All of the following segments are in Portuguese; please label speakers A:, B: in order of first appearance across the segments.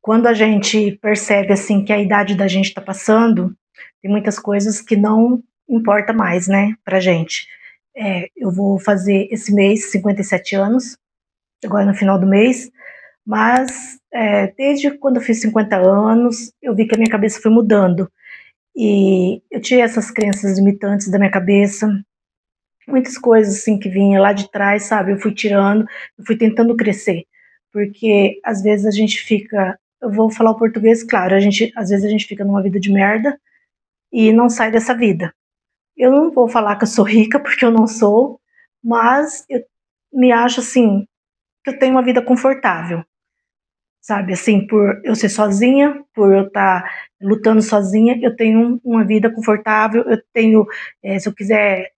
A: Quando a gente percebe, assim, que a idade da gente está passando, tem muitas coisas que não importa mais, né, pra gente. Eu vou fazer esse mês 57 anos, agora no final do mês, mas desde quando eu fiz 50 anos, eu vi que a minha cabeça foi mudando. E eu tirei essas crenças limitantes da minha cabeça, muitas coisas assim que vinha lá de trás, sabe? Eu fui tirando, eu fui tentando crescer, porque às vezes a gente fica, eu vou falar o português, claro, às vezes a gente fica numa vida de merda e não sai dessa vida. Eu não vou falar que eu sou rica, porque eu não sou, mas eu me acho assim, que eu tenho uma vida confortável, sabe? Assim, por eu ser sozinha, por eu estar lutando sozinha, eu tenho uma vida confortável, eu tenho, se eu quiser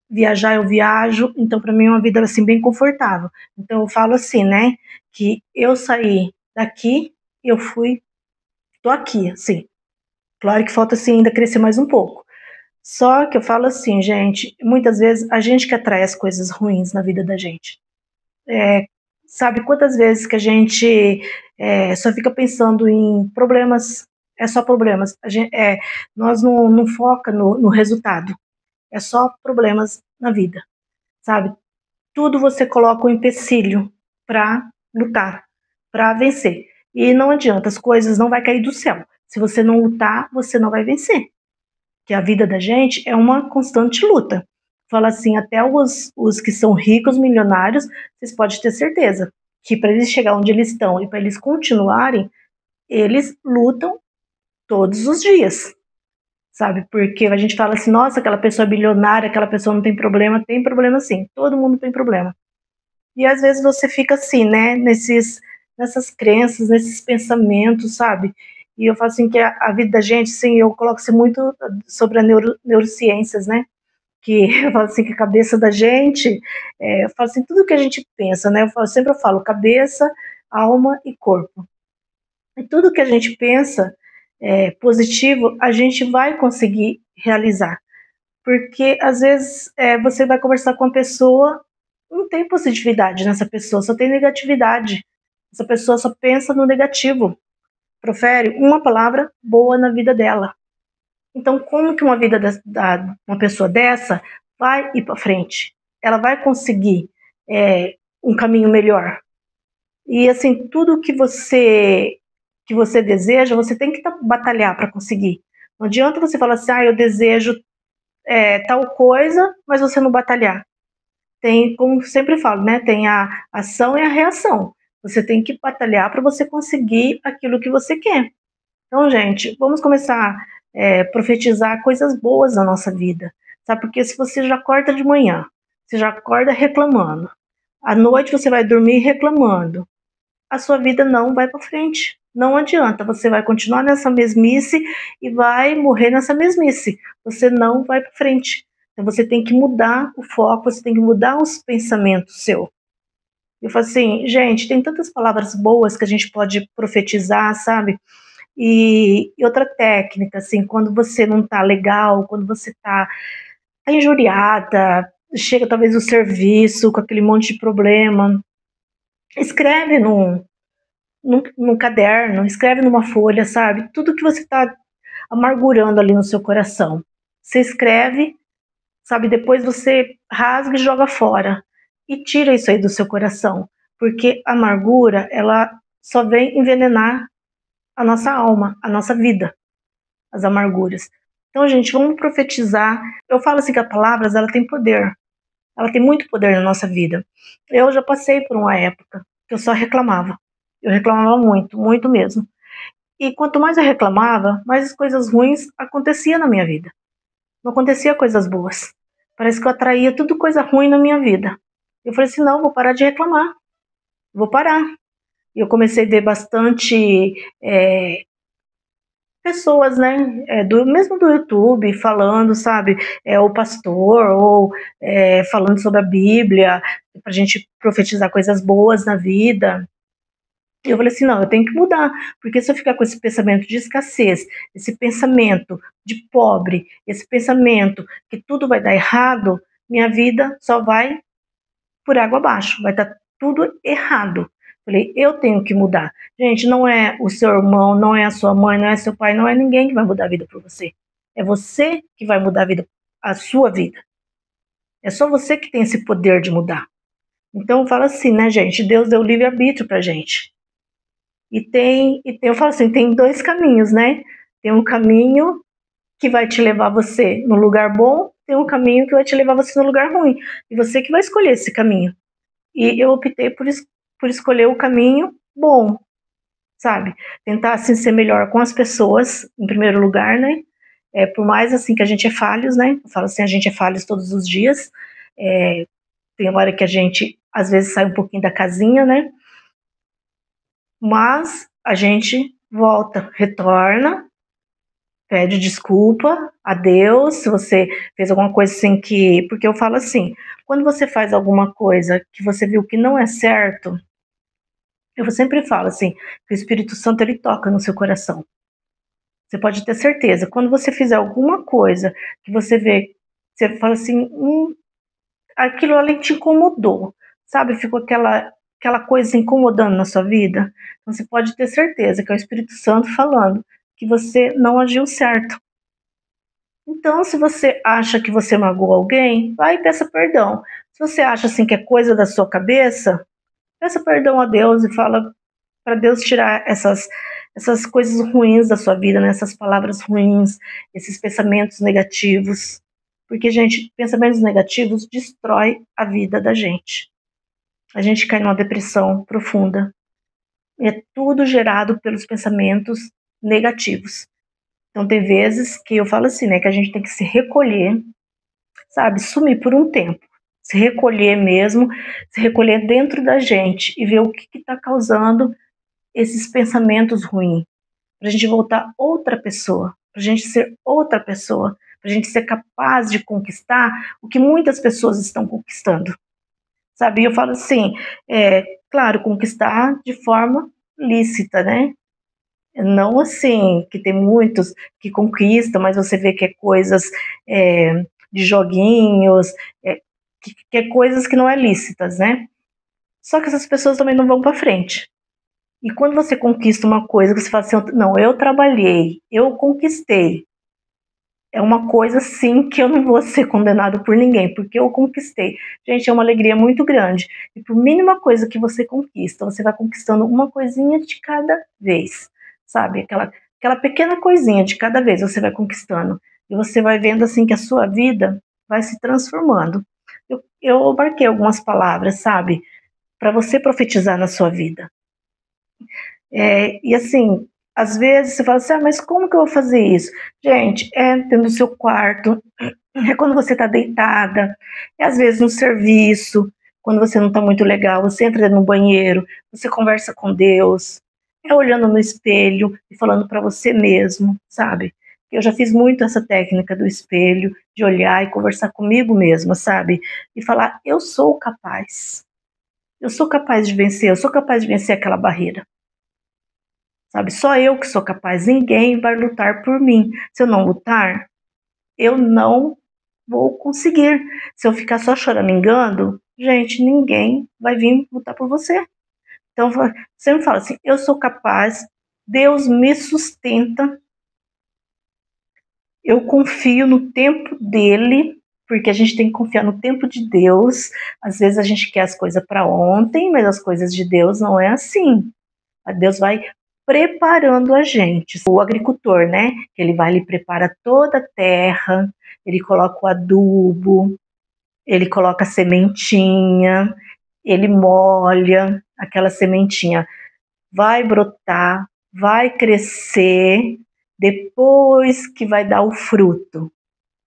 A: viajar, eu viajo, então para mim é uma vida assim bem confortável. Então eu falo assim, né, que eu saí daqui, eu fui, tô aqui, assim. Claro que falta assim ainda crescer mais um pouco. Só que eu falo assim, gente, muitas vezes a gente que atrai as coisas ruins na vida da gente. Sabe quantas vezes que a gente só fica pensando em problemas, é só problemas. Nós não foca no resultado, é só problemas na vida, sabe? Tudo você coloca um empecilho para lutar, para vencer. E não adianta, as coisas não vai cair do céu. Se você não lutar, você não vai vencer. Que a vida da gente é uma constante luta. Fala assim, até os que são ricos, milionários, vocês podem ter certeza que para eles chegar onde eles estão e para eles continuarem, eles lutam todos os dias, sabe? Porque a gente fala assim, nossa, aquela pessoa é bilionária, aquela pessoa não tem problema sim, todo mundo tem problema. E às vezes você fica assim, né, nessas crenças, nesses pensamentos, sabe? E eu falo assim que a vida da gente, sim, eu coloco assim muito sobre a neurociências, né? Que eu falo assim que a cabeça da gente, eu falo assim, tudo que a gente pensa, né? Sempre eu falo cabeça, alma e corpo. E tudo que a gente pensa positivo, a gente vai conseguir realizar. Porque às vezes você vai conversar com uma pessoa, não tem positividade nessa pessoa, só tem negatividade. Essa pessoa só pensa no negativo, profere uma palavra boa na vida dela. Então, como que uma vida uma pessoa dessa vai ir para frente? Ela vai conseguir um caminho melhor. E assim, tudo que você deseja, você tem que batalhar para conseguir. Não adianta você falar assim, eu desejo tal coisa, mas você não batalhar. Tem, como sempre falo, né? Tem a ação e a reação. Você tem que batalhar para você conseguir aquilo que você quer. Então, gente, vamos começar a profetizar coisas boas na nossa vida, sabe? Porque se você já acorda de manhã, você já acorda reclamando, à noite você vai dormir reclamando, a sua vida não vai para frente. Não adianta, você vai continuar nessa mesmice e vai morrer nessa mesmice. Você não vai para frente. Então você tem que mudar o foco, você tem que mudar os pensamentos seu. Eu falo assim, gente, tem tantas palavras boas que a gente pode profetizar, sabe? E outra técnica, assim, quando você não tá legal, quando você tá injuriada, chega talvez no serviço com aquele monte de problema, escreve num caderno, escreve numa folha, sabe? Tudo que você está amargurando ali no seu coração. Você escreve, sabe? Depois você rasga e joga fora. E tira isso aí do seu coração. Porque a amargura, ela só vem envenenar a nossa alma, a nossa vida, as amarguras. Então, gente, vamos profetizar. Eu falo assim que as palavras, ela tem poder. Ela tem muito poder na nossa vida. Eu já passei por uma época que eu só reclamava. Eu reclamava muito, muito mesmo. E quanto mais eu reclamava, mais as coisas ruins aconteciam na minha vida. Não acontecia coisas boas. Parece que eu atraía tudo coisa ruim na minha vida. Eu falei assim, não, vou parar de reclamar. Vou parar. E eu comecei a ver bastante pessoas, né, mesmo do YouTube, falando, sabe, o pastor, ou falando sobre a Bíblia, pra gente profetizar coisas boas na vida. E eu falei assim, não, eu tenho que mudar, porque se eu ficar com esse pensamento de escassez, esse pensamento de pobre, esse pensamento que tudo vai dar errado, minha vida só vai por água abaixo, vai estar tudo errado. Falei, eu tenho que mudar. Gente, não é o seu irmão, não é a sua mãe, não é seu pai, não é ninguém que vai mudar a vida para você. É você que vai mudar a vida, a sua vida. É só você que tem esse poder de mudar. Então, fala assim, né, gente? Deus deu livre-arbítrio pra gente. Eu falo assim, tem dois caminhos, né? Tem um caminho que vai te levar você no lugar bom, tem um caminho que vai te levar você no lugar ruim. E você que vai escolher esse caminho. E eu optei por escolher o caminho bom, sabe? Tentar, assim, ser melhor com as pessoas, em primeiro lugar, né? Por mais, assim, que a gente é falhos, né? Eu falo assim, a gente é falhos todos os dias. Tem hora que a gente, às vezes, sai um pouquinho da casinha, né? Mas a gente volta, retorna, pede desculpa a Deus se você fez alguma coisa assim que... Porque eu falo assim, quando você faz alguma coisa que você viu que não é certo, eu sempre falo assim, que o Espírito Santo, ele toca no seu coração. Você pode ter certeza, quando você fizer alguma coisa que você vê, você fala assim, aquilo ali te incomodou, sabe? Ficou aquela coisa incomodando na sua vida. Então você pode ter certeza que é o Espírito Santo falando que você não agiu certo. Então, se você acha que você magoou alguém, vai e peça perdão. Se você acha assim que é coisa da sua cabeça, peça perdão a Deus e fala para Deus tirar essas coisas ruins da sua vida, né? Essas palavras ruins, esses pensamentos negativos. Porque, gente, pensamentos negativos destrói a vida da gente. A gente cai numa depressão profunda. É tudo gerado pelos pensamentos negativos. Então, tem vezes que eu falo assim, né, que a gente tem que se recolher, sabe, sumir por um tempo. Se recolher mesmo, se recolher dentro da gente e ver o que está causando esses pensamentos ruins. Para a gente voltar outra pessoa, para a gente ser outra pessoa, para a gente ser capaz de conquistar o que muitas pessoas estão conquistando. Sabe, eu falo assim, claro, conquistar de forma lícita, né? Não assim, que tem muitos que conquistam, mas você vê que é coisas de joguinhos, que é coisas que não é lícitas, né? Só que essas pessoas também não vão para frente. E quando você conquista uma coisa, você fala assim, não, eu trabalhei, eu conquistei. É uma coisa, sim, que eu não vou ser condenado por ninguém, porque eu conquistei. Gente, é uma alegria muito grande. E por mínima coisa que você conquista, você vai conquistando uma coisinha de cada vez, sabe? Aquela pequena coisinha de cada vez você vai conquistando. E você vai vendo, assim, que a sua vida vai se transformando. Eu marquei algumas palavras, sabe? Para você profetizar na sua vida. E assim, às vezes você fala assim, mas como que eu vou fazer isso? Gente, dentro do seu quarto, é quando você está deitada, é às vezes no serviço, quando você não está muito legal, você entra no banheiro, você conversa com Deus, é olhando no espelho e falando para você mesmo, sabe? Eu já fiz muito essa técnica do espelho, de olhar e conversar comigo mesma, sabe? E falar, eu sou capaz de vencer, eu sou capaz de vencer aquela barreira. Sabe, só eu que sou capaz, ninguém vai lutar por mim. Se eu não lutar, eu não vou conseguir. Se eu ficar só choramingando, gente, ninguém vai vir lutar por você. Então, você me fala assim, eu sou capaz, Deus me sustenta, eu confio no tempo dele, porque a gente tem que confiar no tempo de Deus. Às vezes a gente quer as coisas para ontem, mas as coisas de Deus não é assim. Deus vai preparando a gente. O agricultor, né? Ele vai, ele prepara toda a terra, ele coloca o adubo, ele coloca a sementinha, ele molha aquela sementinha. Vai brotar, vai crescer, depois que vai dar o fruto.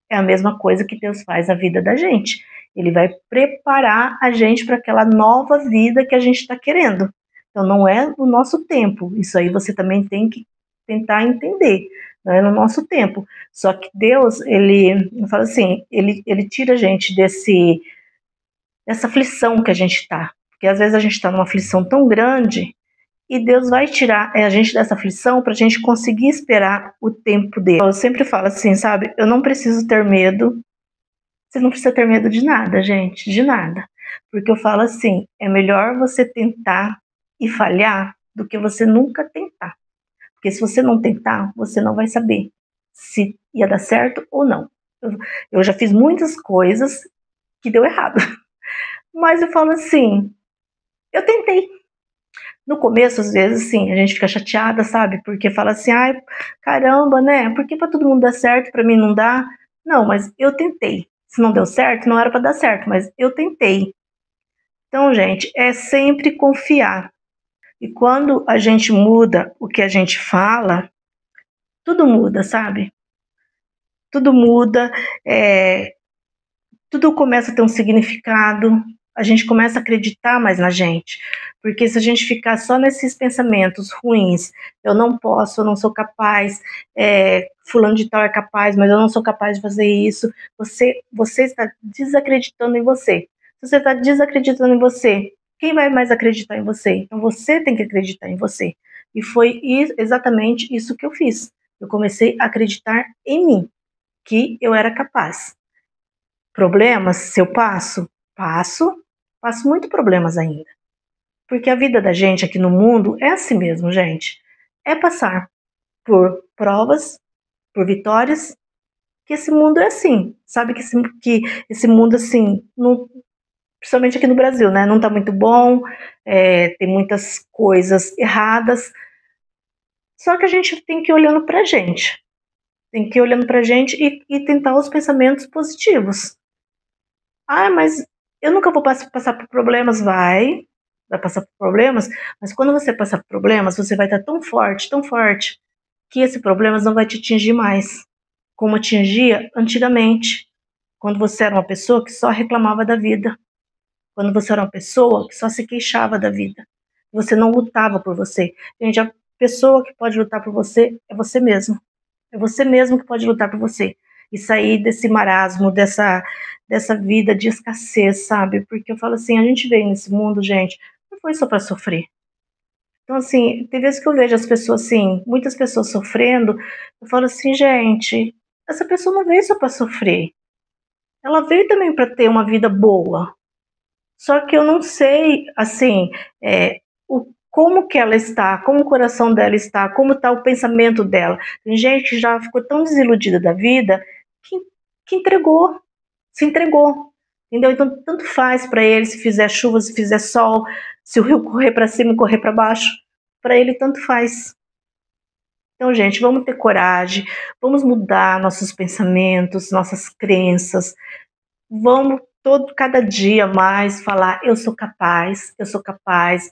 A: É a mesma coisa que Deus faz na vida da gente. Ele vai preparar a gente para aquela nova vida que a gente está querendo. Então, não é no nosso tempo. Isso aí você também tem que tentar entender. Não é no nosso tempo. Só que Deus, ele fala assim, ele tira a gente dessa aflição que a gente está. Porque às vezes a gente está numa aflição tão grande e Deus vai tirar a gente dessa aflição para a gente conseguir esperar o tempo dele. Eu sempre falo assim, sabe? Eu não preciso ter medo. Você não precisa ter medo de nada, gente. De nada. Porque eu falo assim, é melhor você tentar e falhar do que você nunca tentar. Porque se você não tentar, você não vai saber se ia dar certo ou não. Eu já fiz muitas coisas que deu errado. Mas eu falo assim, eu tentei. No começo, às vezes, sim, a gente fica chateada, sabe? Porque fala assim, ai, caramba, né? Por que pra todo mundo dar certo, pra mim não dá? Não, mas eu tentei. Se não deu certo, não era pra dar certo, mas eu tentei. Então, gente, é sempre confiar. E quando a gente muda o que a gente fala, tudo muda, sabe? Tudo muda, tudo começa a ter um significado, a gente começa a acreditar mais na gente. Porque se a gente ficar só nesses pensamentos ruins, eu não posso, eu não sou capaz, fulano de tal é capaz, mas eu não sou capaz de fazer isso, você está desacreditando em você. Se você está desacreditando em você, quem vai mais acreditar em você? Então você tem que acreditar em você. E foi exatamente isso que eu fiz. Eu comecei a acreditar em mim, que eu era capaz. Problemas, se eu passo, passo muito problemas ainda. Porque a vida da gente aqui no mundo é assim mesmo, gente. É passar por provas, por vitórias, que esse mundo é assim. Sabe que esse mundo, assim, não, principalmente aqui no Brasil, né? Não tá muito bom, tem muitas coisas erradas. Só que a gente tem que ir olhando pra gente. Tem que ir olhando pra gente e tentar os pensamentos positivos. Ah, mas eu nunca vou passar por problemas. Vai passar por problemas, mas quando você passar por problemas, você vai estar tão forte, que esse problema não vai te atingir mais, como atingia antigamente, quando você era uma pessoa que só reclamava da vida, quando você era uma pessoa que só se queixava da vida, você não lutava por você. Gente, a pessoa que pode lutar por você é você mesmo. É você mesmo que pode lutar por você e sair desse marasmo, dessa vida de escassez, sabe? Porque eu falo assim, a gente veio nesse mundo, gente, não foi só para sofrer. Então, assim, tem vezes que eu vejo as pessoas assim, muitas pessoas sofrendo, eu falo assim, gente, essa pessoa não veio só para sofrer. Ela veio também para ter uma vida boa. Só que eu não sei, assim, como que ela está, como o coração dela está, como está o pensamento dela. Tem gente que já ficou tão desiludida da vida que, que entregou, se entregou. Entendeu? Então, tanto faz para ele se fizer chuva, se fizer sol, se o rio correr para cima e correr para baixo. Para ele, tanto faz. Então, gente, vamos ter coragem, vamos mudar nossos pensamentos, nossas crenças, vamos cada dia mais falar, eu sou capaz, eu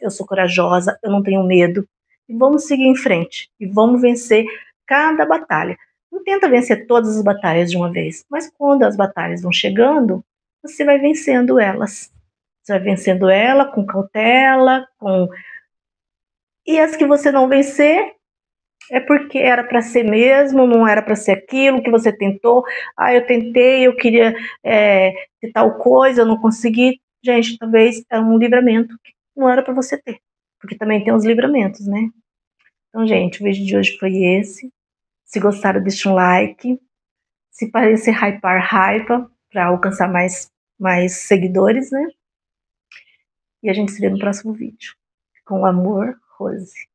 A: sou corajosa, eu não tenho medo. E vamos seguir em frente e vamos vencer cada batalha. Não tenta vencer todas as batalhas de uma vez, mas quando as batalhas vão chegando, você vai vencendo elas. Você vai vencendo ela com cautela, e as que você não vencer, é porque era para ser mesmo, não era para ser aquilo que você tentou. Ah, eu tentei, eu queria ter tal coisa, eu não consegui. Gente, talvez é um livramento que não era para você ter, porque também tem os livramentos, né? Então, gente, o vídeo de hoje foi esse. Se gostaram, deixa um like. Se parecer hypa para alcançar mais seguidores, né? E a gente se vê no próximo vídeo. Com amor, Rose.